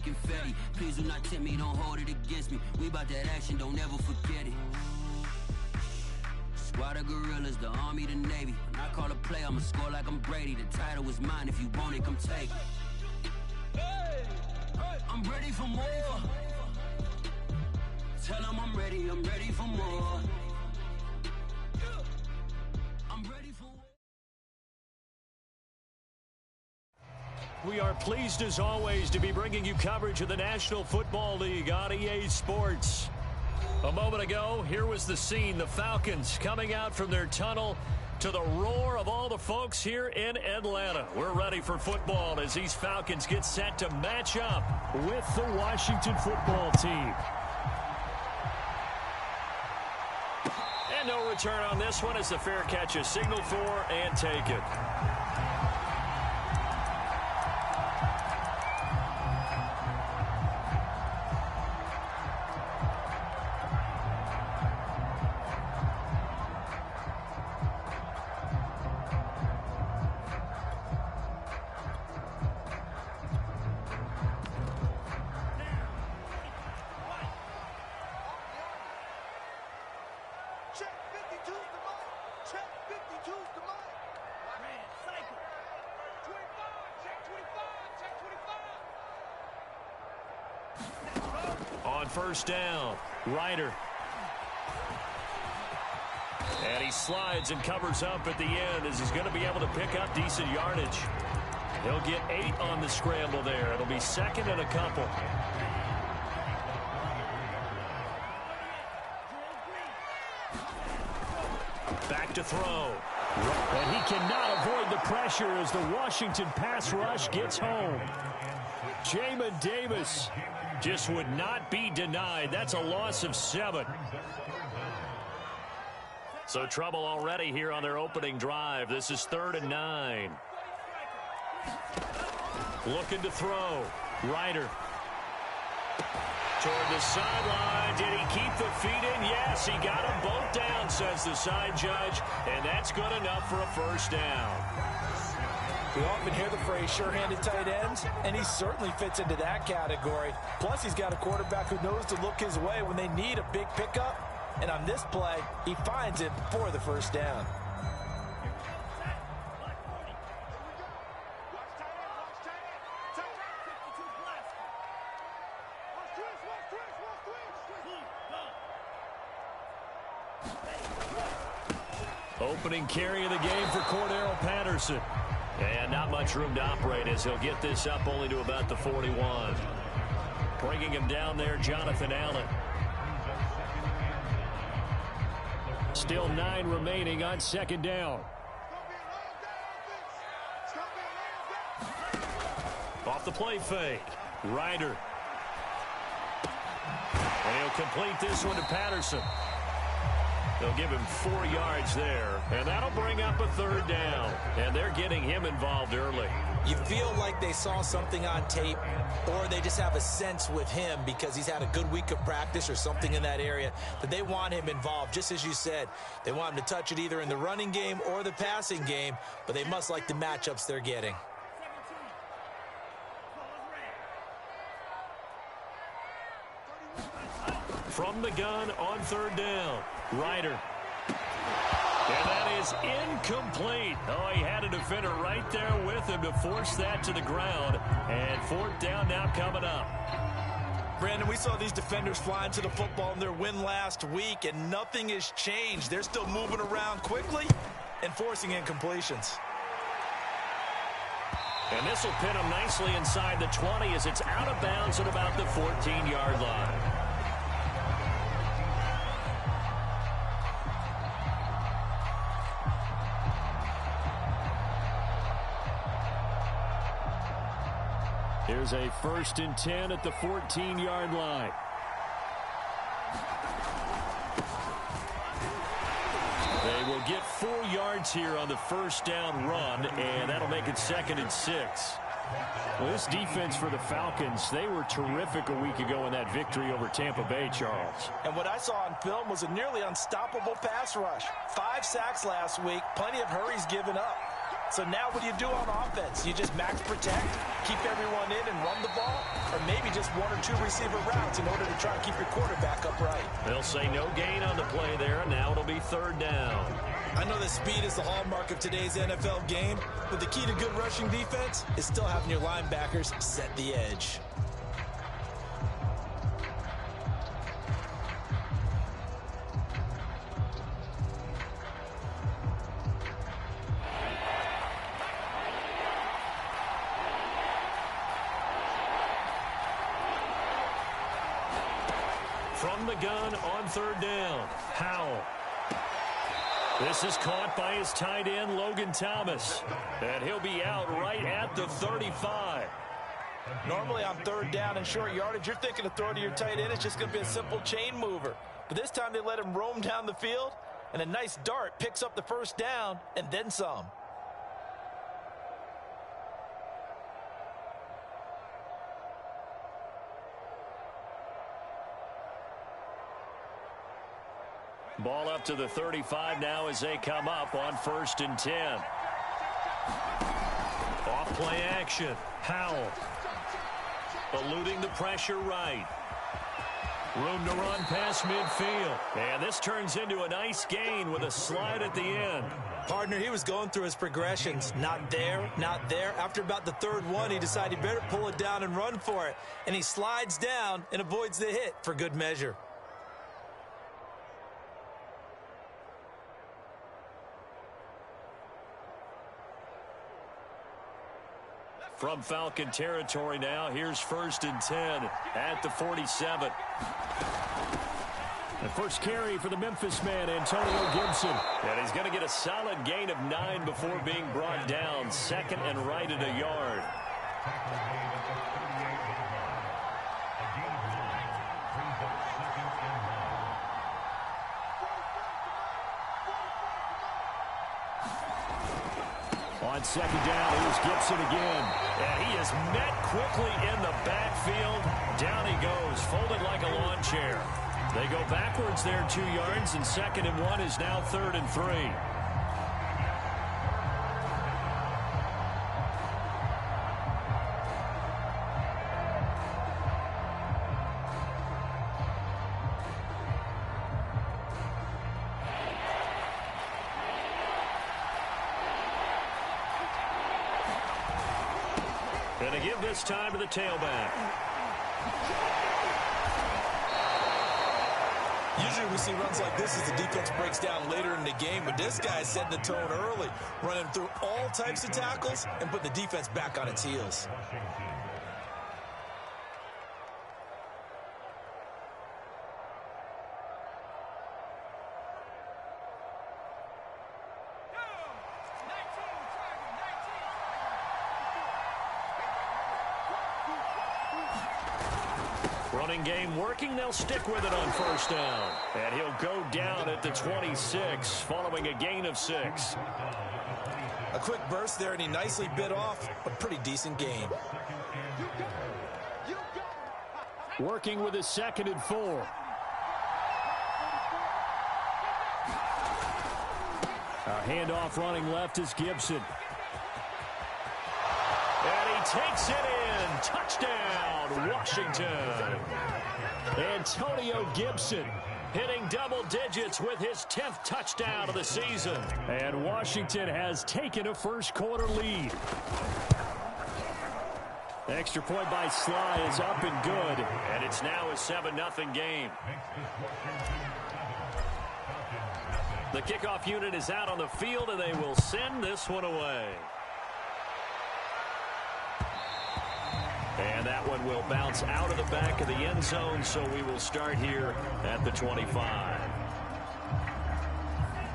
confetti. Please do not tempt me, don't hold it against me. We about that action, don't ever forget it. Squad of gorillas, the army, the navy. When I call a play, I'ma score like I'm Brady. The title is mine, if you want it, come take it. I'm ready for more. Tell them I'm ready for more. I'm ready for more. We are pleased as always to be bringing you coverage of the National Football League on EA Sports. A moment ago, here was the scene. The Falcons coming out from their tunnel to the roar of all the folks here in Atlanta. We're ready for football as these Falcons get set to match up with the Washington football team. And no return on this one as the fair catch is signaled for and taken. On first down, Ryder. And he slides and covers up at the end as he's going to be able to pick up decent yardage. He'll get 8 on the scramble there. It'll be second and a couple. Back to throw. And he cannot avoid the pressure as the Washington pass rush gets home. Jamin Davis just would not be denied. That's a loss of 7. So trouble already here on their opening drive. This is 3rd and 9. Looking to throw. Ryder. Toward the sideline. Did he keep the feet in? Yes, he got them both down, says the side judge. And that's good enough for a first down. We often hear the phrase sure-handed tight ends, and he certainly fits into that category. Plus, he's got a quarterback who knows to look his way when they need a big pickup. And on this play, he finds it for the first down. Opening carry of the game for Cordero Patterson. And not much room to operate as he'll get this up only to about the 41. Bringing him down there, Jonathan Allen. Still 9 remaining on second down. Off the play fake. Ryder. And he'll complete this one to Patterson. They'll give him 4 yards there, and that'll bring up a 3rd down. And they're getting him involved early. You feel like they saw something on tape, or they just have a sense with him because he's had a good week of practice or something in that area that they want him involved. Just as you said, they want him to touch it either in the running game or the passing game, but they must like the matchups they're getting. From the gun on 3rd down, Ryder. And that is incomplete. Oh, he had a defender right there with him to force that to the ground. And 4th down now coming up. Brandon, we saw these defenders flying to the football in their win last week, and nothing has changed. They're still moving around quickly and forcing incompletions. And this will pin him nicely inside the 20 as it's out of bounds at about the 14-yard line. Here's a 1st and 10 at the 14-yard line. They will get 4 yards here on the first down run, and that'll make it 2nd and 6. Well, this defense for the Falcons, they were terrific a week ago in that victory over Tampa Bay, Charles. And what I saw on film was a nearly unstoppable pass rush. 5 sacks last week, plenty of hurries given up. So now what do you do on offense? You just max protect, keep everyone in and run the ball, or maybe just one or two receiver routes in order to try and keep your quarterback upright. They'll say no gain on the play there, and now it'll be third down. I know that speed is the hallmark of today's NFL game, but the key to good rushing defense is still having your linebackers set the edge. From the gun on third down, Howell. This is caught by his tight end, Logan Thomas. And he'll be out right at the 35. Normally on third down and short yardage, you're thinking of throwing to your tight end. It's just going to be a simple chain mover. But this time they let him roam down the field, and a nice dart picks up the first down and then some. Ball up to the 35 now as they come up on 1st and 10. Off play action. Howell. Eluding the pressure right. Room to run past midfield. And this turns into a nice gain with a slide at the end. Partner, he was going through his progressions. Not there, not there. After about the third one, he decided he better pull it down and run for it. And he slides down and avoids the hit for good measure. From Falcon territory now, here's 1st and 10 at the 47. The first carry for the Memphis man, Antonio Gibson. And he's going to get a solid gain of 9 before being brought down. Second and right at a yard. On second down, here's Gibson again. And he is met quickly in the backfield. Down he goes, folded like a lawn chair. They go backwards there 2 yards, and 2nd and 1 is now 3rd and 3. And to give this time to the tailback. Usually we see runs like this as the defense breaks down later in the game, but this guy setting the tone early, running through all types of tackles and put the defense back on its heels. Running game working. They'll stick with it on 1st down. And he'll go down at the 26 following a gain of 6. A quick burst there, and he nicely bit off a pretty decent gain. Working with his 2nd and 4. A handoff running left is Gibson. And he takes it in. Touchdown, Washington. Antonio Gibson hitting double digits with his 10th touchdown of the season. And Washington has taken a first-quarter lead. The extra point by Sly is up and good. And it's now a 7-0 game. The kickoff unit is out on the field, and they will send this one away. And that one will bounce out of the back of the end zone, so we will start here at the 25.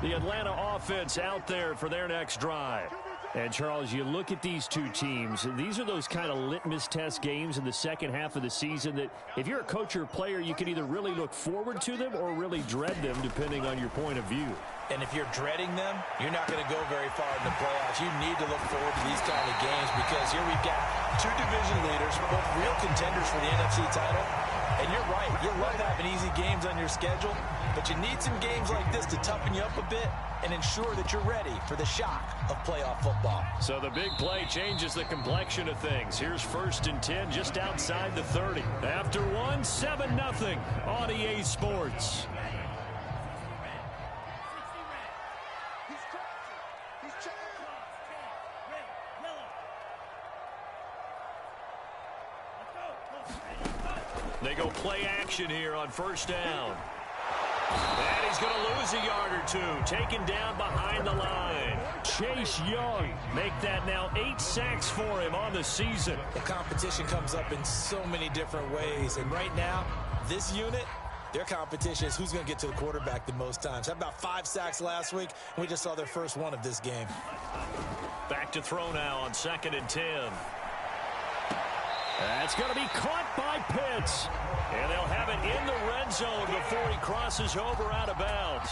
The Atlanta offense out there for their next drive. And, Charles, you look at these two teams, these are those kind of litmus test games in the second half of the season that if you're a coach or a player, you can either really look forward to them or really dread them, depending on your point of view. And if you're dreading them, you're not going to go very far in the playoffs. You need to look forward to these kind of games because here we've got Two division leaders, both real contenders for the NFC title. And you're right, you love having easy games on your schedule, but you need some games like this to toughen you up a bit and ensure that you're ready for the shock of playoff football. So the big play changes the complexion of things. Here's 1st and 10 just outside the 30. After one, 7-0 on EA Sports. They go play action here on 1st down. And he's going to lose a yard or two. Taken down behind the line. Chase Young make that now 8 sacks for him on the season. The competition comes up in so many different ways. And right now, this unit, their competition is who's going to get to the quarterback the most times. How about 5 sacks last week? And we just saw their first one of this game. Back to throw now on 2nd and 10. That's going to be caught by Pitts. And they'll have it in the red zone before he crosses over out of bounds.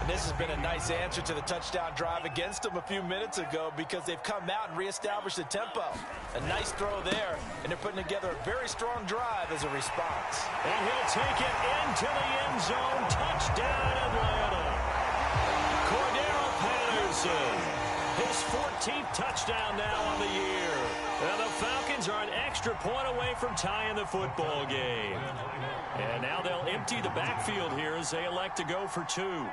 And this has been a nice answer to the touchdown drive against them a few minutes ago because they've come out and reestablished the tempo. A nice throw there, and they're putting together a very strong drive as a response. And he'll take it into the end zone. Touchdown, Atlanta. Cordero Patterson. His 14th touchdown now on the year. And the Falcons are an extra point away from tying the football game. And now they'll empty the backfield here as they elect to go for 2.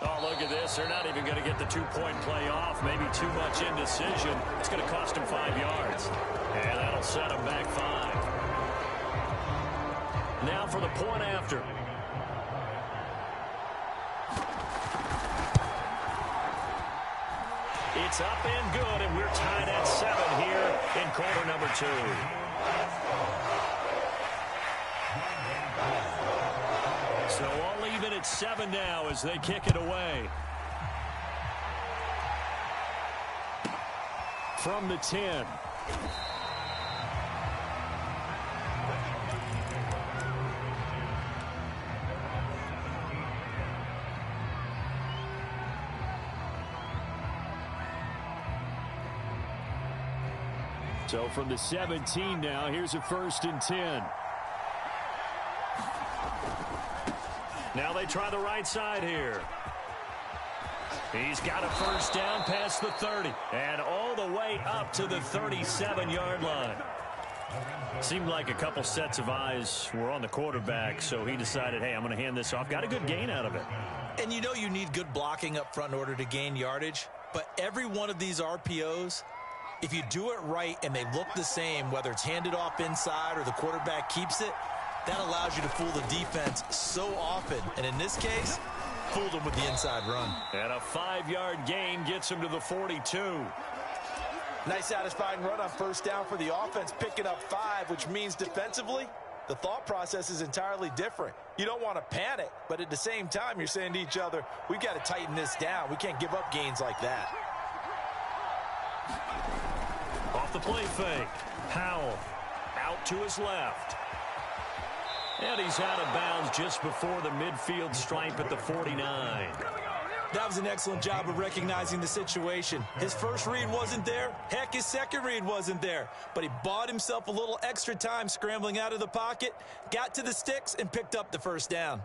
Oh, look at this. They're not even going to get the 2-point play off. Maybe too much indecision. It's going to cost them 5 yards. And that'll set them back 5. Now for the point after. It's up and good, and we're tied at 7 here in quarter number 2. So all even at 7 now as they kick it away. From the 10. So from the 17 now, here's a 1st and 10. Now they try the right side here. He's got a 1st down past the 30 and all the way up to the 37-yard line. Seemed like a couple sets of eyes were on the quarterback, so he decided, hey, I'm going to hand this off. Got a good gain out of it. And you know you need good blocking up front in order to gain yardage, but every one of these RPOs, if you do it right and they look the same, whether it's handed off inside or the quarterback keeps it, that allows you to fool the defense so often. And in this case, fooled them with the inside run. And a 5-yard gain gets him to the 42. Nice satisfying run on 1st down for the offense, picking up 5, which means defensively, the thought process is entirely different. You don't want to panic, but at the same time, you're saying to each other, we've got to tighten this down. We can't give up gains like that. Off the play fake. Howell out to his left. And he's out of bounds just before the midfield stripe at the 49. That was an excellent job of recognizing the situation. His first read wasn't there. Heck, his second read wasn't there. But he bought himself a little extra time scrambling out of the pocket, got to the sticks, and picked up the 1st down.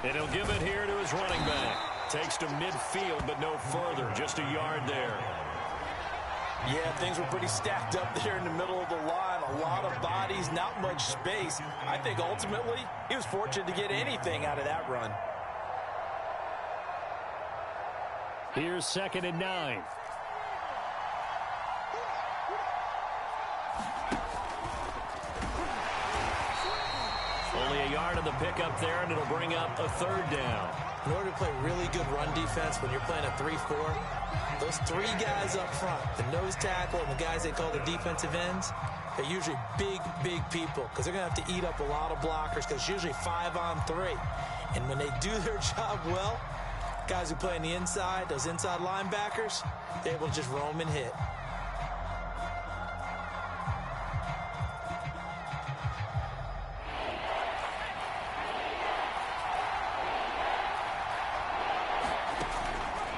And he'll give it here to his running back. Takes to midfield, but no further. Just a yard there. Yeah, things were pretty stacked up there in the middle of the line. A lot of bodies, not much space. I think ultimately he was fortunate to get anything out of that run. Here's 2nd and 9. Only a yard of the pickup there, and it'll bring up a 3rd down. In order to play really good run defense when you're playing a 3-4, those three guys up front, the nose tackle and the guys they call the defensive ends, they're usually big, big people because they're going to have to eat up a lot of blockers because it's usually 5-on-3. And when they do their job well, guys who play on the inside, those inside linebackers, they're able to just roam and hit.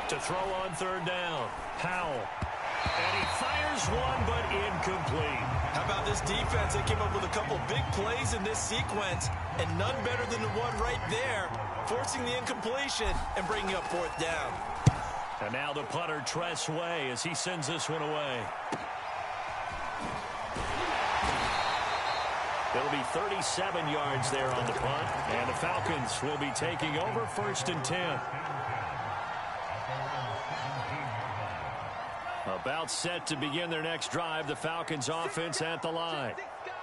To throw on third down, Howell. And he fires one, but incomplete. How about this defense? They came up with a couple big plays in this sequence, and none better than the one right there, forcing the incompletion and bringing up fourth down. And now the punter, Tress Way, as he sends this one away. It'll be 37 yards there on the punt, and the Falcons will be taking over 1st and 10. About set to begin their next drive, the Falcons offense at the line.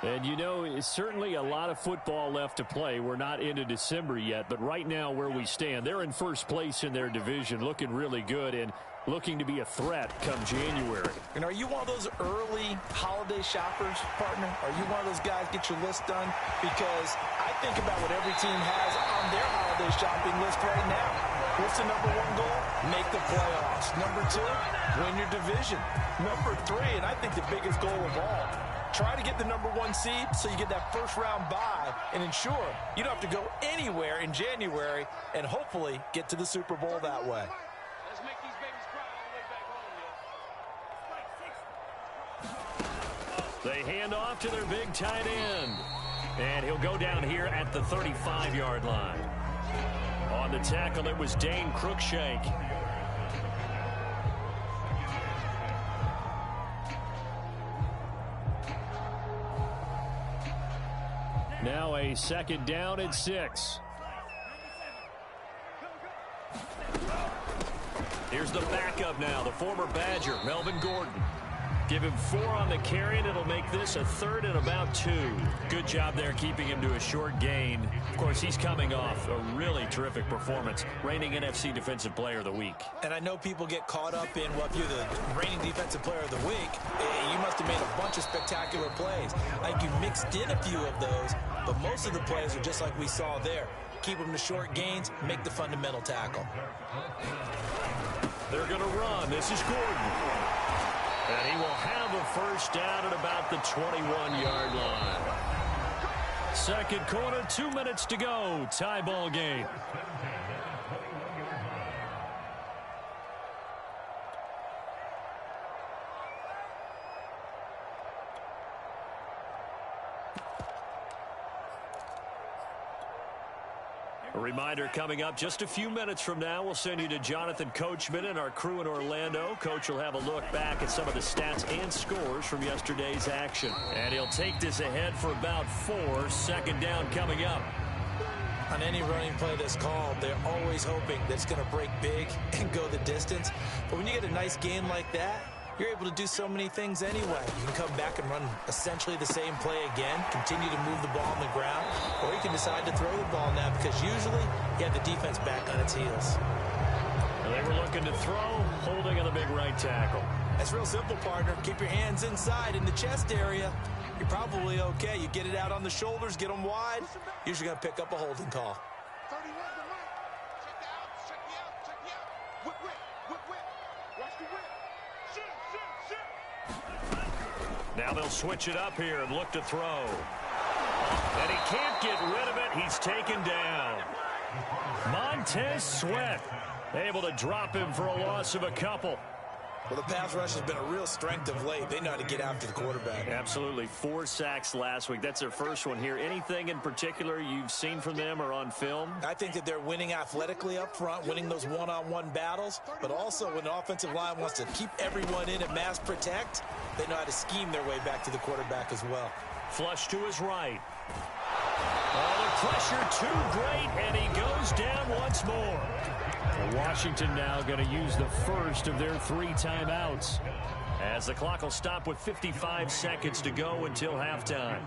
And you know, it's certainly a lot of football left to play. We're not into December yet, but right now where we stand, they're in first place in their division, looking really good and looking to be a threat come January. And are you one of those early holiday shoppers, partner? Are you one of those guys get your list done? Because I think about what every team has on their holiday shopping list right now. What's the number one goal? Make the playoffs. Number two, win your division. Number three, and I think the biggest goal of all, try to get the number one seed so you get that first round bye and ensure you don't have to go anywhere in January and hopefully get to the Super Bowl that way. Let's make these babies cry all the way back home, yo. They hand off to their big tight end. And he'll go down here at the 35-yard line. On the tackle, it was Dane Cruikshank. Now a 2nd down and 6. Here's the backup now, the former Badger, Melvin Gordon. Give him 4 on the carry, and it'll make this a 3rd and about 2. Good job there keeping him to a short gain. Of course, he's coming off a really terrific performance, reigning NFC Defensive Player of the Week. And I know people get caught up in, well, if you're the reigning Defensive Player of the Week, you must have made a bunch of spectacular plays. I think you mixed in a few of those, but most of the plays are just like we saw there. Keep them to short gains, make the fundamental tackle. They're going to run. This is Gordon. And he will have a first down at about the 21-yard line. Second quarter, 2 minutes to go. Tie ball game. A reminder coming up just a few minutes from now, we'll send you to Jonathan Coachman and our crew in Orlando. Coach will have a look back at some of the stats and scores from yesterday's action. And he'll take this ahead for about 4. 2nd down coming up. On any running play that's called, they're always hoping that it's going to break big and go the distance. But when you get a nice game like that, you're able to do so many things anyway. You can come back and run essentially the same play again, continue to move the ball on the ground, or you can decide to throw the ball now because usually you have the defense back on its heels. And they were looking to throw, holding on the big right tackle. That's real simple, partner. Keep your hands inside in the chest area. You're probably okay. You get it out on the shoulders, get them wide. Usually going to pick up a holding call. 31 the right. Check me out. Whip. Watch the whip. Shoot. Now they'll switch it up here and look to throw. And he can't get rid of it. He's taken down. Montez Sweat able to drop him for a loss of a couple. Well, the pass rush has been a real strength of late. They know how to get after the quarterback. Absolutely. 4 sacks last week. That's their first one here. Anything in particular you've seen from them or on film? I think that they're winning athletically up front, winning those one-on-one battles, but also when the offensive line wants to keep everyone in and mass protect, they know how to scheme their way back to the quarterback as well. Flush to his right. Oh, the pressure too great, and he goes down once more. Washington now going to use the first of their 3 timeouts, as the clock will stop with 55 seconds to go until halftime.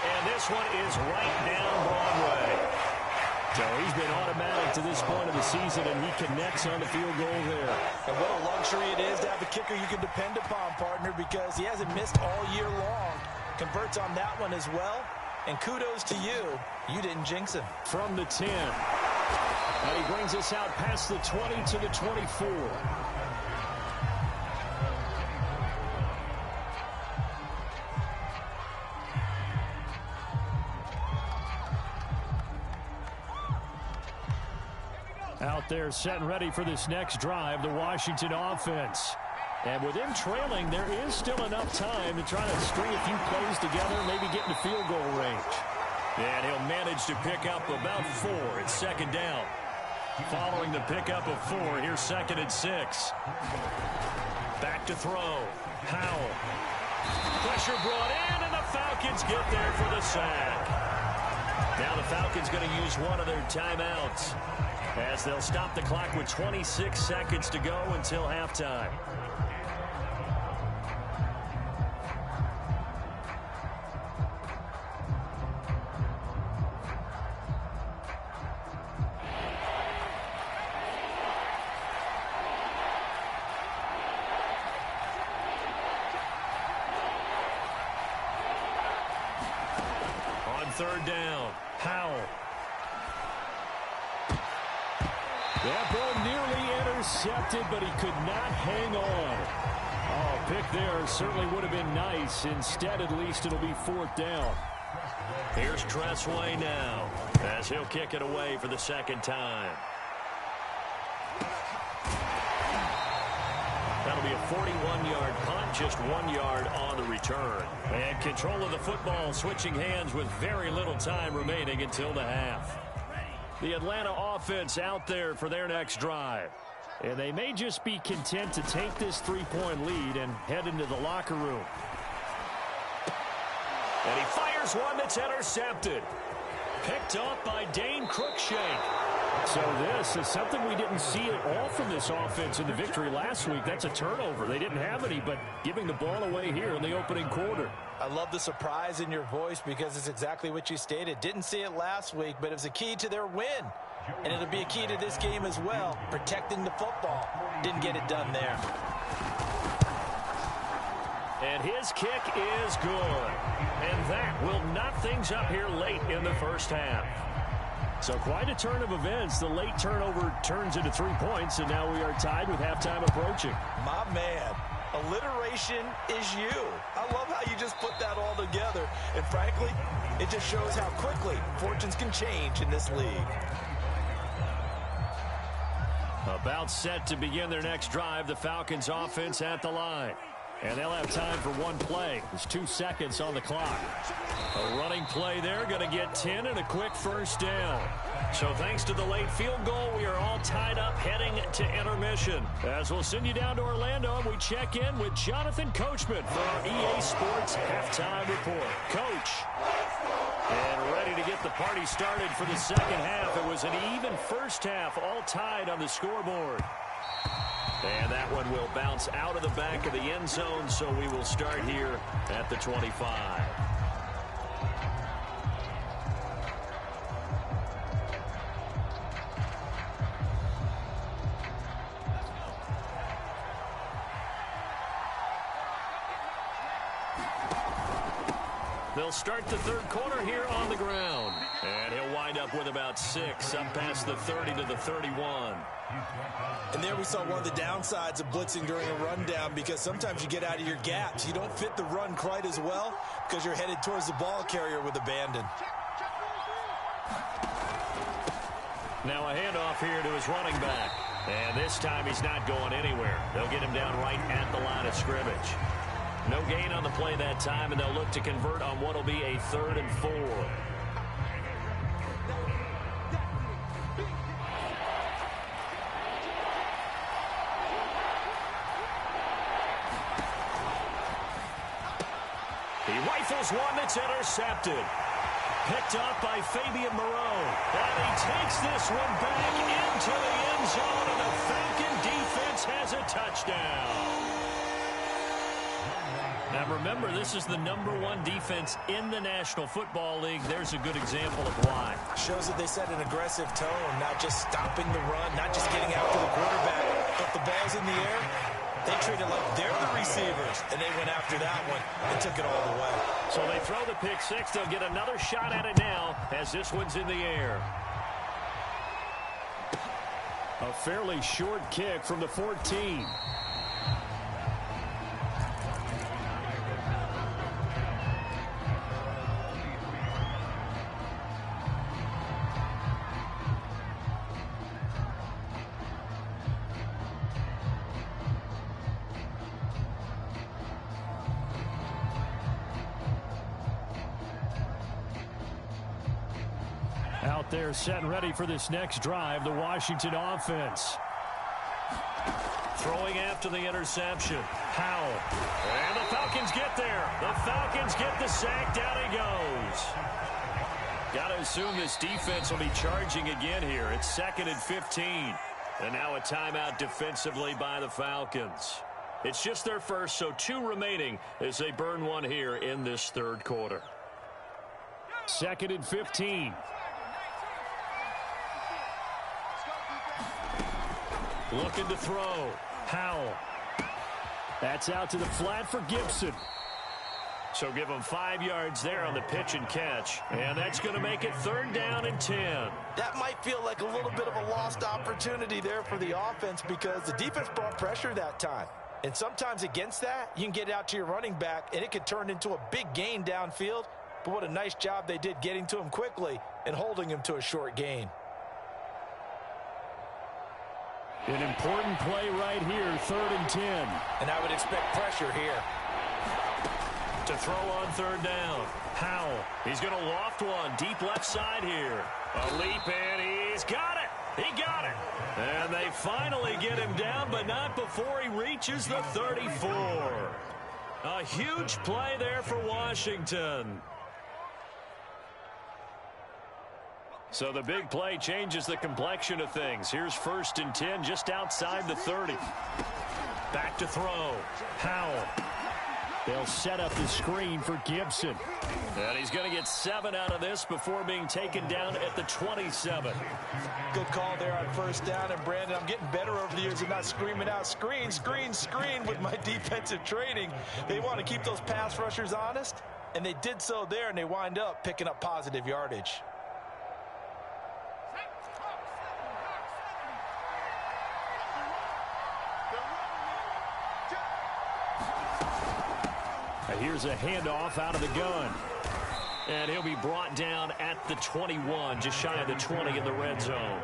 And this this one is right down Broadway. So he's been automatic to this point of the season, and he connects on the field goal there. And what a luxury it is to have a kicker you can depend upon, partner, because he hasn't missed all year long. Converts on that one as well. And kudos to you. You didn't jinx him. From the 10. And he brings us out past the 20 to the 24. Out there set and ready for this next drive, the Washington offense. And with him trailing, there is still enough time to try to string a few plays together, maybe get into field goal range. And he'll manage to pick up about 4. It's second down. Following the pickup of 4, here's 2nd and 6. Back to throw. Howell. Pressure brought in, and the Falcons get there for the sack. Now the Falcons going to use one of their timeouts, as they'll stop the clock with 26 seconds to go until halftime. On 3rd down, Howell. That ball nearly intercepted, but he could not hang on. Oh, pick there certainly would have been nice. Instead, at least, it'll be 4th down. Here's Tressway now, as he'll kick it away for the 2nd time. That'll be a 41-yard punt, just 1 yard on the return. And control of the football switching hands with very little time remaining until the half. The Atlanta offense out there for their next drive. And they may just be content to take this 3-point lead and head into the locker room. And he fires one that's intercepted. Picked off by Dane Cruikshank. So this is something we didn't see at all from this offense in the victory last week. That's a turnover. They didn't have any, but giving the ball away here in the opening quarter. I love the surprise in your voice because it's exactly what you stated. Didn't see it last week, but it was a key to their win. And it'll be a key to this game as well, protecting the football. Didn't get it done there. And his kick is good. And that will knot things up here late in the first half. So quite a turn of events. The late turnover turns into 3 points, and now we are tied with halftime approaching. My man, alliteration is you. I love how you just put that all together. And frankly, it just shows how quickly fortunes can change in this league. About set to begin their next drive, the Falcons offense at the line. And they'll have time for one play. There's 2 seconds on the clock. A running play there, going to get 10 and a quick first down. So thanks to the late field goal, we are all tied up heading to intermission. As we'll send you down to Orlando, and we check in with Jonathan Coachman for our EA Sports Halftime Report. Coach. And ready to get the party started for the second half. It was an even first half, all tied on the scoreboard. And that one will bounce out of the back of the end zone, so we will start here at the 25. They'll start the third quarter here on the ground. And he'll wind up with about 6, up past the 30 to the 31. And there we saw one of the downsides of blitzing during a rundown, because sometimes you get out of your gaps. You don't fit the run quite as well because you're headed towards the ball carrier with abandon. Now a handoff here to his running back. And this time he's not going anywhere. They'll get him down right at the line of scrimmage. No gain on the play that time, and they'll look to convert on what will be a 3rd and 4. He rifles one that's intercepted. Picked up by Fabian Moreau. And he takes this one back into the end zone, and the Falcon defense has a touchdown. Now remember, this is the #1 defense in the National Football League. There's a good example of why. Shows that they set an aggressive tone, not just stopping the run, not just getting after the quarterback. If the ball's in the air, they treat it like they're the receivers, and they went after that one and took it all the way. So they throw the pick six. They'll get another shot at it now as this one's in the air. A fairly short kick from the 14. Out there set and ready for this next drive, the Washington offense. Throwing after the interception. Howell. And the Falcons get there. The Falcons get the sack. Down he goes. Got to assume this defense will be charging again here. It's 2nd and 15. And now a timeout defensively by the Falcons. It's just their first, so 2 remaining as they burn one here in this 3rd quarter. 2nd and 15. Looking to throw. Howell. That's out to the flat for Gibson. So give him 5 yards there on the pitch and catch. And that's going to make it 3rd down and 10. That might feel like a little bit of a lost opportunity there for the offense because the defense brought pressure that time. And sometimes against that, you can get out to your running back, and it could turn into a big gain downfield. But what a nice job they did getting to him quickly and holding him to a short gain. An important play right here, 3rd and 10. And I would expect pressure here. To throw on 3rd down. Howell. He's going to loft one deep left side here. A leap, and he's got it. He got it. And they finally get him down, but not before he reaches the 34. A huge play there for Washington. So the big play changes the complexion of things. Here's 1st and 10 just outside the 30. Back to throw. Howell. They'll set up the screen for Gibson. And he's going to get 7 out of this before being taken down at the 27. Good call there on 1st down. And, Brandon, I'm getting better over the years of not screaming out, screen, screen, screen with my defensive training. They want to keep those pass rushers honest, and they did so there, and they wind up picking up positive yardage. Here's a handoff out of the gun. And he'll be brought down at the 21, just shy of the 20 in the red zone.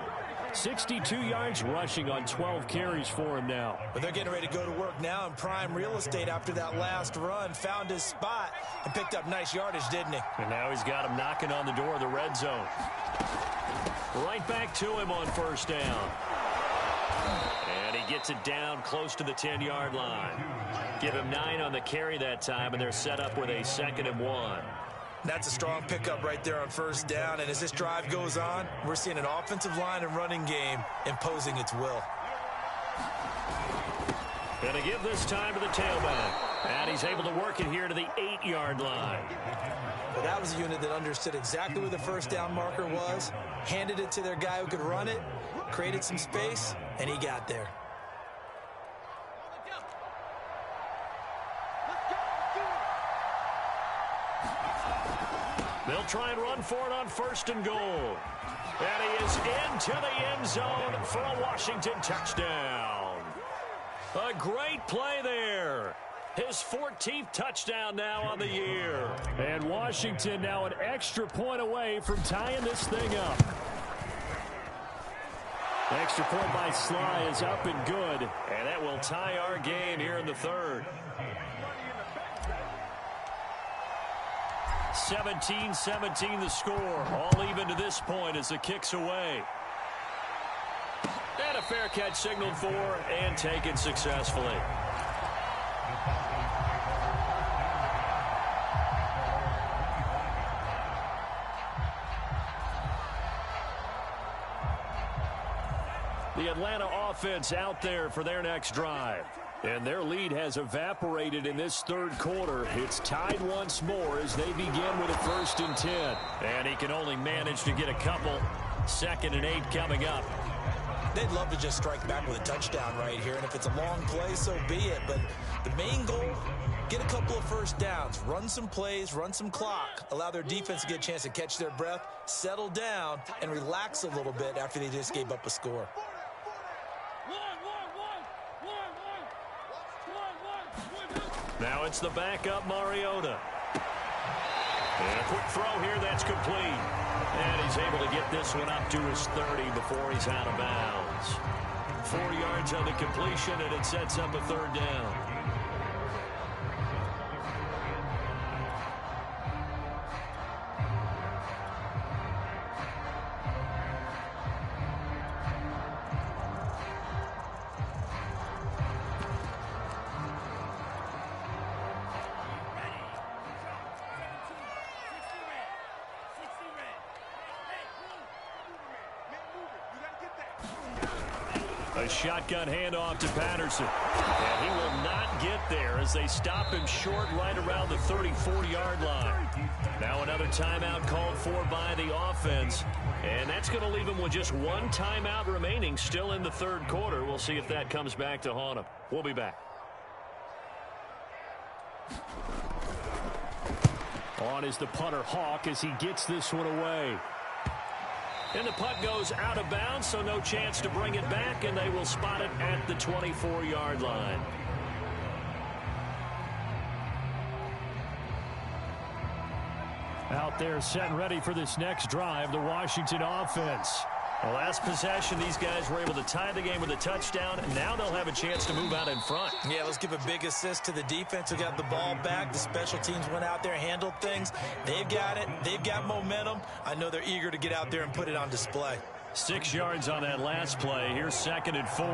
62 yards rushing on 12 carries for him now. But they're getting ready to go to work now in prime real estate after that last run. Found his spot and picked up nice yardage, didn't he? And now he's got him knocking on the door of the red zone. Right back to him on 1st down. And he gets it down close to the 10-yard line. Give him 9 on the carry that time, and they're set up with a 2nd and 1. That's a strong pickup right there on 1st down. And as this drive goes on, we're seeing an offensive line and running game imposing its will. Going to give this time to the tailback. And he's able to work it here to the 8-yard line. Well, that was a unit that understood exactly where the 1st down marker was, handed it to their guy who could run it, created some space, and he got there. They'll try and run for it on 1st and goal. And he is into the end zone for a Washington touchdown. A great play there. His 14th touchdown now on the year. And Washington now an extra point away from tying this thing up. Extra point by Sly is up and good. And that will tie our game here in the 3rd. 17-17 the score. All even to this point as the kick's away. And a fair catch signaled for and taken successfully. The Atlanta offense out there for their next drive. And their lead has evaporated in this third quarter. It's tied once more as they begin with a 1st and 10. And he can only manage to get a couple. 2nd and 8 coming up. They'd love to just strike back with a touchdown right here, and if it's a long play, so be it. But the main goal, get a couple of first downs, run some plays, run some clock, allow their defense to get a chance to catch their breath, settle down, and relax a little bit after they just gave up a score. Now it's the backup Mariota. And a quick throw here, that's complete. And he's able to get this one up to his 30 before he's out of bounds. 4 yards on the completion, and it sets up a 3rd down. A shotgun handoff to Patterson. And he will not get there as they stop him short right around the 30-40-yard line. Now another timeout called for by the offense. And that's going to leave him with just 1 timeout remaining still in the 3rd quarter. We'll see if that comes back to haunt him. We'll be back. On is the punter Hawk as he gets this one away. And the punt goes out of bounds, so no chance to bring it back, and they will spot it at the 24-yard line. Out there set and ready for this next drive, the Washington offense. The last possession, these guys were able to tie the game with a touchdown, and now they'll have a chance to move out in front. Yeah, let's give a big assist to the defense who got the ball back. The special teams went out there, handled things. They've got it. They've got momentum. I know they're eager to get out there and put it on display. 6 yards on that last play. Here's 2nd and 4.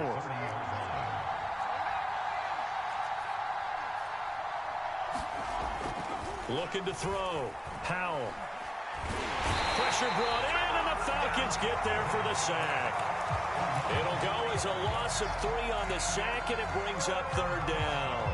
Looking to throw. Howell. Pressure brought in, and the Falcons get there for the sack. It'll go as a loss of 3 on the sack, and it brings up 3rd down.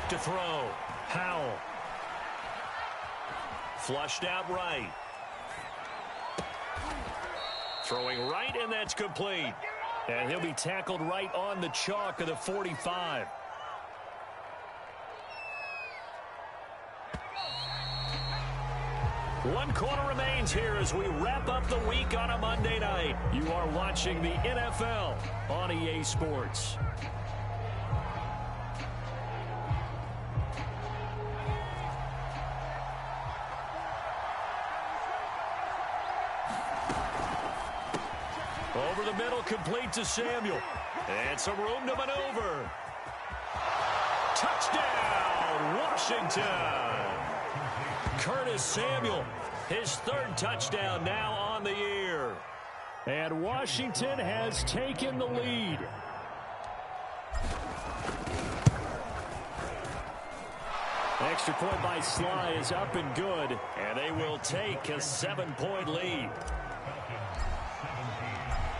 To throw. Howell. Flushed out right. Throwing right, and that's complete. And he'll be tackled right on the chalk of the 45. One quarter remains here as we wrap up the week on a Monday night. You are watching the NFL on EA Sports. Over the middle, complete to Samuel. And some room to maneuver. Touchdown, Washington. Curtis Samuel, his 3rd touchdown now on the year. And Washington has taken the lead. Extra point by Sly is up and good. And they will take a 7-point lead.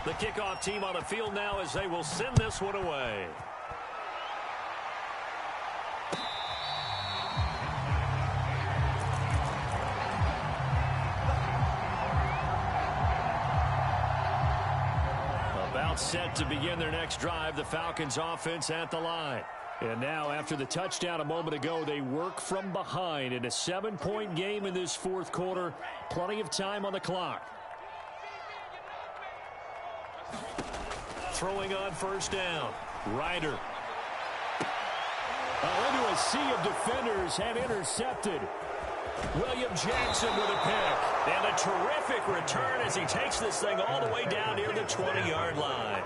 The kickoff team on the field now as they will send this one away. About set to begin their next drive, the Falcons offense at the line. And now after the touchdown a moment ago, they work from behind in a 7-point game in this 4th quarter. Plenty of time on the clock. Throwing on 1st down. Ryder. Into a sea of defenders and intercepted. William Jackson with a pick. And a terrific return as he takes this thing all the way down near the 20-yard line.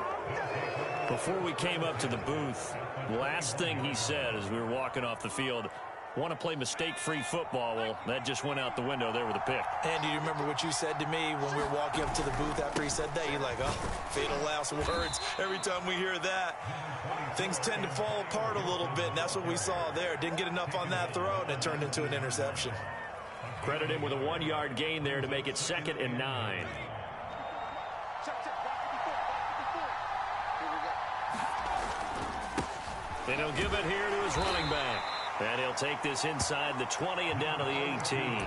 Before we came up to the booth, last thing he said as we were walking off the field, want to play mistake-free football. Well, that just went out the window there with a pick. And do you remember what you said to me when we were walking up to the booth after he said that? You're like, oh, fatal last words. Every time we hear that, things tend to fall apart a little bit, and that's what we saw there. Didn't get enough on that throw, and it turned into an interception. Credit him with a 1-yard gain there to make it 2nd and 9. And he'll give it here to his running back. And he'll take this inside the 20 and down to the 18.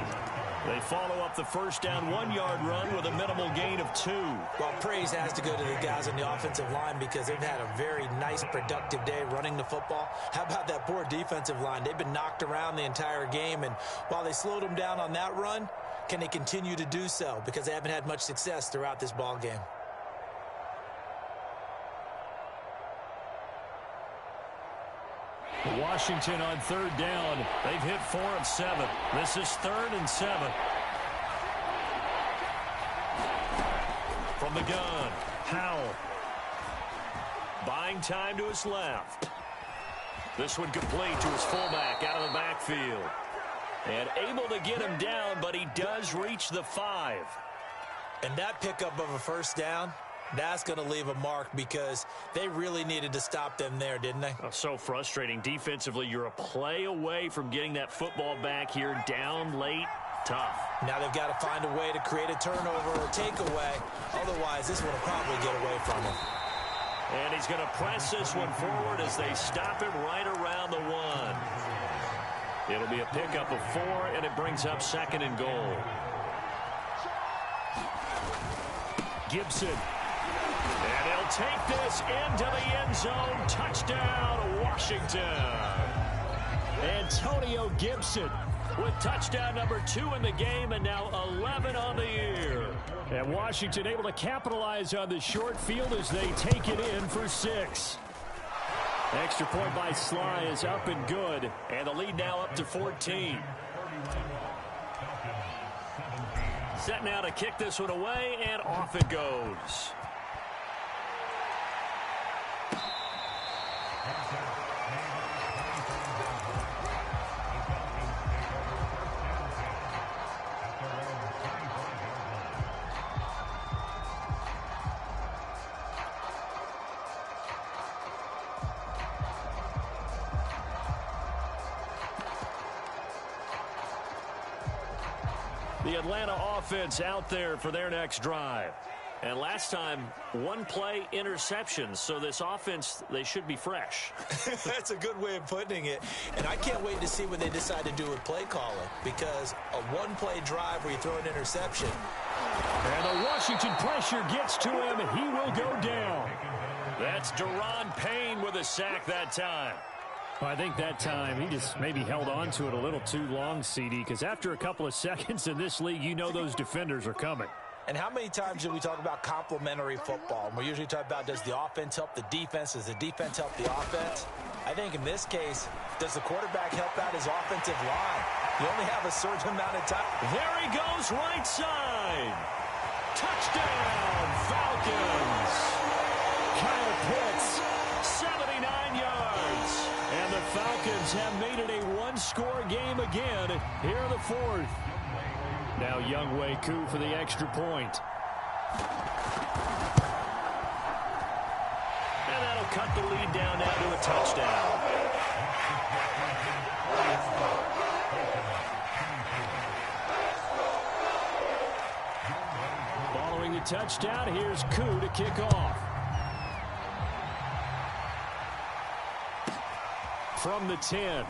They follow up the first down 1-yard run with a minimal gain of 2. Well, praise has to go to the guys on the offensive line because they've had a very nice, productive day running the football. How about that poor defensive line? They've been knocked around the entire game, and while they slowed them down on that run, can they continue to do so? Because they haven't had much success throughout this ball game. Washington on 3rd down. They've hit 4 of 7. This is 3rd and 7. From the gun, Howell. Buying time to his left. This one complete to his fullback out of the backfield. And able to get him down, but he does reach the 5. And that pickup of a first down, that's going to leave a mark because they really needed to stop them there, didn't they? Oh, so frustrating. Defensively, you're a play away from getting that football back here down late. Tough. Now they've got to find a way to create a turnover or takeaway. Otherwise, this one will probably get away from them. And he's going to press this one forward as they stop him right around the 1. It'll be a pickup of 4, and it brings up 2nd and goal. Gibson. And he'll take this into the end zone. Touchdown, Washington. Antonio Gibson with touchdown number 2 in the game, and now 11 on the year. And Washington able to capitalize on the short field as they take it in for 6. Extra point by Sly is up and good, and the lead now up to 14. Set now to kick this one away, and off it goes. The Atlanta offense out there for their next drive. And last time, 1-play interception. So this offense, they should be fresh. That's a good way of putting it. And I can't wait to see what they decide to do with play calling. Because a 1-play drive where you throw an interception. And the Washington pressure gets to him. He will go down. That's Deron Payne with a sack that time. Well, I think that time he just maybe held on to it a little too long, CD, because after a couple of seconds in this league, you know those defenders are coming. And how many times do we talk about complementary football? And we usually talk about, does the offense help the defense? Does the defense help the offense? I think in this case, does the quarterback help out his offensive line? You only have a certain amount of time. There he goes, right side. Touchdown, Falcons. Kyle Pitts, 79 yards. And the Falcons have made it a 1-score game again here in the 4th. Now Younghoe Koo for the extra point. And that'll cut the lead down now to a touchdown. Following the touchdown, here's Koo to kick off. From the 10.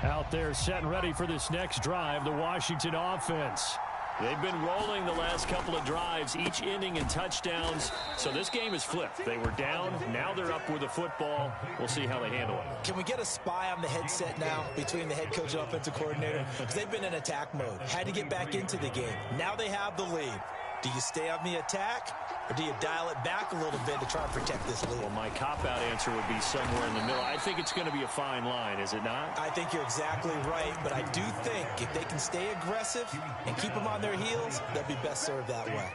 Out there set and ready for this next drive, the Washington offense. They've been rolling the last couple of drives, each inning in touchdowns. So this game is flipped. They were down. Now they're up with the football. We'll see how they handle it. Can we get a spy on the headset now between the head coach and offensive coordinator? Because they've been in attack mode. Had to get back into the game. Now they have the lead. Do you stay on the attack, or do you dial it back a little bit to try and protect this lead? Well, my cop-out answer would be somewhere in the middle. I think it's going to be a fine line, is it not? I think you're exactly right, but I do think if they can stay aggressive and keep them on their heels, they'll be best served that way.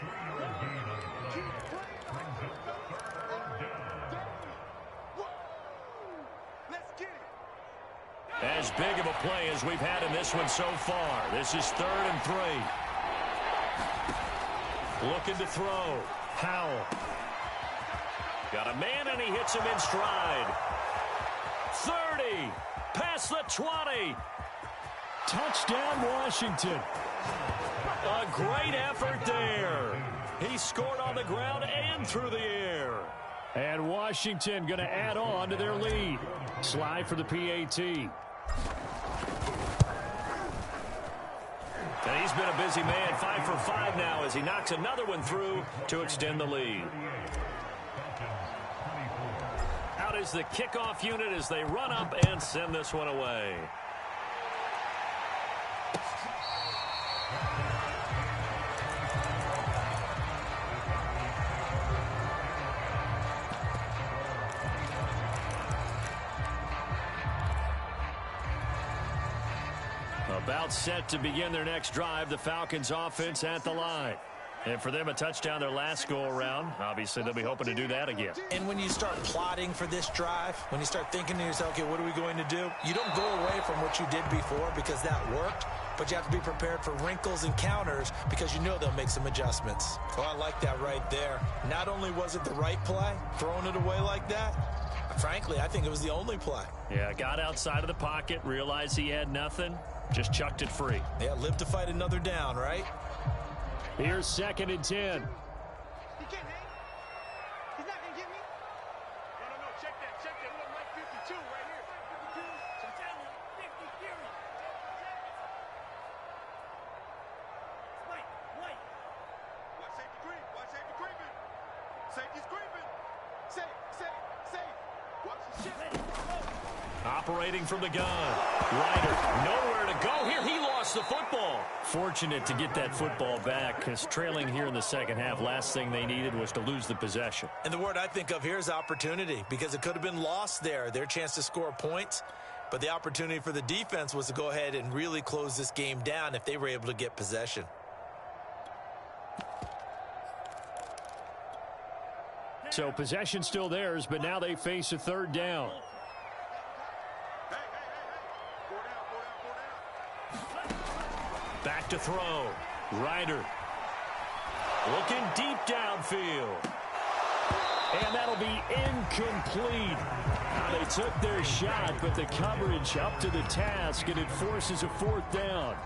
As big of a play as we've had in this one so far. This is 3rd and 3. Looking to throw. Howell. Got a man, and he hits him in stride. 30. Past the 20. Touchdown, Washington. A great effort there. He scored on the ground and through the air. And Washington going to add on to their lead. Slide for the PAT. And he's been a busy man, 5 for 5 now as he knocks another one through to extend the lead. Out is the kickoff unit as they run up and send this one away. About set to begin their next drive, the Falcons offense at the line. And for them, a touchdown their last go-around. Obviously, they'll be hoping to do that again. And when you start plotting for this drive, when you start thinking to yourself, okay, what are we going to do? You don't go away from what you did before because that worked, but you have to be prepared for wrinkles and counters because you know they'll make some adjustments. Oh, I like that right there. Not only was it the right play, throwing it away like that, frankly, I think it was the only play. Yeah, got outside of the pocket, realized he had nothing, just chucked it free. Yeah, live to fight another down, right? Here's 2nd and 10. He can't hang. He's not going to get me. No. Check that. Look, Mike 52 right here. 52. Check that. 50 Fury. Mike. Watch safety creep. Watch safety creeping. Safety's creeping. Safe. Watch the shit. Operating from the gun. Ryder, nowhere to go here. He lost the football. Fortunate to get that football back because trailing here in the second half, last thing they needed was to lose the possession. And the word I think of here is opportunity because it could have been lost there. Their chance to score points, but the opportunity for the defense was to go ahead and really close this game down if they were able to get possession. So possession still theirs, but now they face a 3rd down. Back to throw. Ryder. Looking deep downfield. And that'll be incomplete. Now they took their shot, but the coverage up to the task, and it forces a 4th down.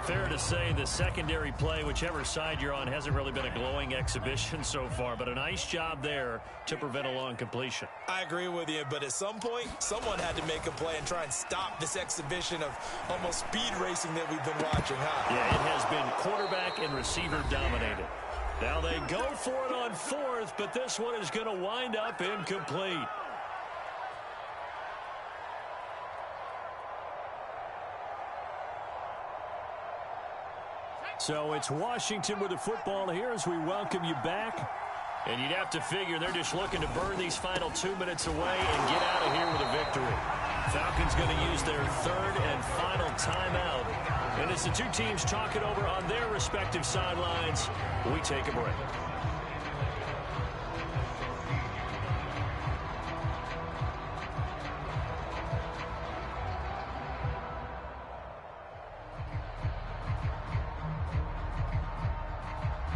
Fair to say the secondary play, whichever side you're on, hasn't really been a glowing exhibition so far, but a nice job there to prevent a long completion. I agree with you, but at some point, someone had to make a play and try and stop this exhibition of almost speed racing that we've been watching, huh? Yeah, it has been quarterback and receiver dominated. Now they go for it on 4th, but this one is going to wind up incomplete. So it's Washington with the football here as we welcome you back. And you'd have to figure they're just looking to burn these final 2 minutes away and get out of here with a victory. Falcons going to use their 3rd and final timeout. And as the two teams talk it over on their respective sidelines, we take a break.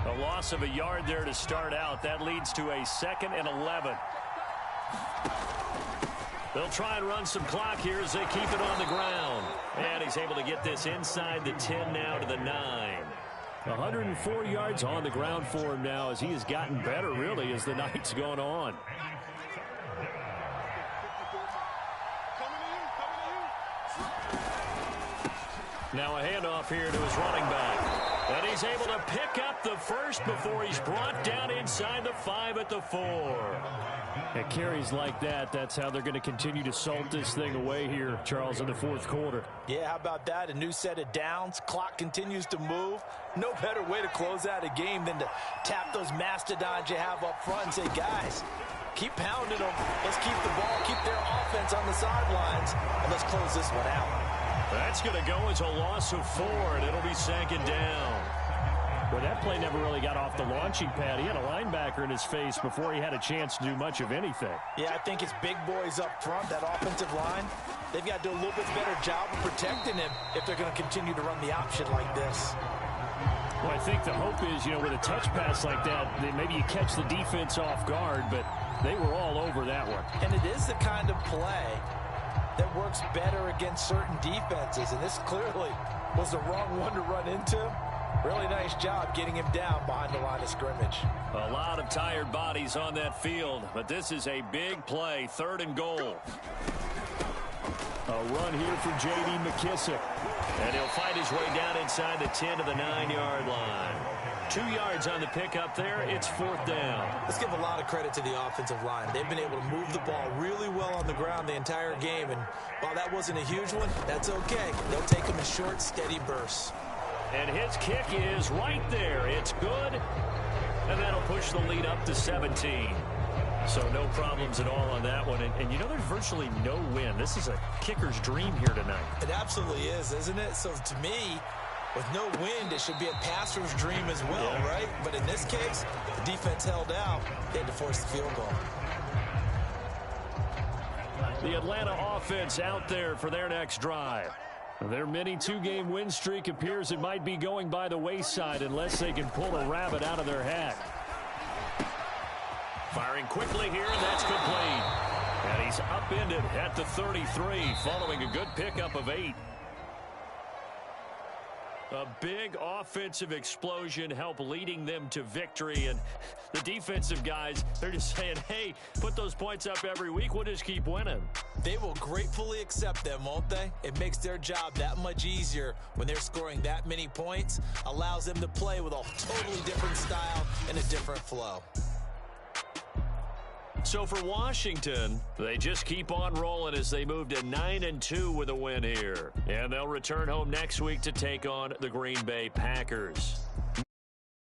A loss of a yard there to start out. That leads to a 2nd and 11. They'll try and run some clock here as they keep it on the ground. And he's able to get this inside the 10 now to the 9. 104 yards on the ground for him now as he has gotten better, really, as the night's gone on. Now a handoff here to his running back. And he's able to pick up the first before he's brought down inside the 5 at the 4. At carries like that, that's how they're going to continue to salt this thing away here, Charles, in the fourth quarter. Yeah, how about that? A new set of downs. Clock continues to move. No better way to close out a game than to tap those mastodons you have up front and say, guys, keep pounding them. Let's keep the ball, keep their offense on the sidelines, and let's close this one out. That's going to go as a loss of 4, and it'll be second down. Well, that play never really got off the launching pad. He had a linebacker in his face before he had a chance to do much of anything. Yeah, I think it's big boys up front, that offensive line. They've got to do a little bit better job of protecting him if they're going to continue to run the option like this. Well, I think the hope is, with a touch pass like that, maybe you catch the defense off guard, but they were all over that one. And it is the kind of play that works better against certain defenses, and this clearly was the wrong one to run into. Really nice job getting him down behind the line of scrimmage. A lot of tired bodies on that field, but this is a big play, 3rd and goal. A run here for J.D. McKissick. And he'll fight his way down inside the 10 to the 9-yard line. 2 yards on the pickup there. It's 4th down. Let's give a lot of credit to the offensive line. They've been able to move the ball really well on the ground the entire game. And while that wasn't a huge one, that's okay. They'll take them in short, steady bursts. And his kick is right there. It's good. And that'll push the lead up to 17. So no problems at all on that one. And there's virtually no wind. This is a kicker's dream here tonight. It absolutely is, isn't it? So to me, with no wind, it should be a passer's dream as well, right? But in this case, the defense held out. They had to force the field goal. The Atlanta offense out there for their next drive. Their mini 2-game win streak appears it might be going by the wayside unless they can pull a rabbit out of their hat. Firing quickly here, and that's complete. And he's upended at the 33 following a good pickup of 8. A big offensive explosion helped leading them to victory. And the defensive guys, they're just saying, hey, put those points up every week. We'll just keep winning. They will gratefully accept them, won't they? It makes their job that much easier when they're scoring that many points. Allows them to play with a totally different style and a different flow. So for Washington, they just keep on rolling as they move to 9-2 with a win here. And they'll return home next week to take on the Green Bay Packers.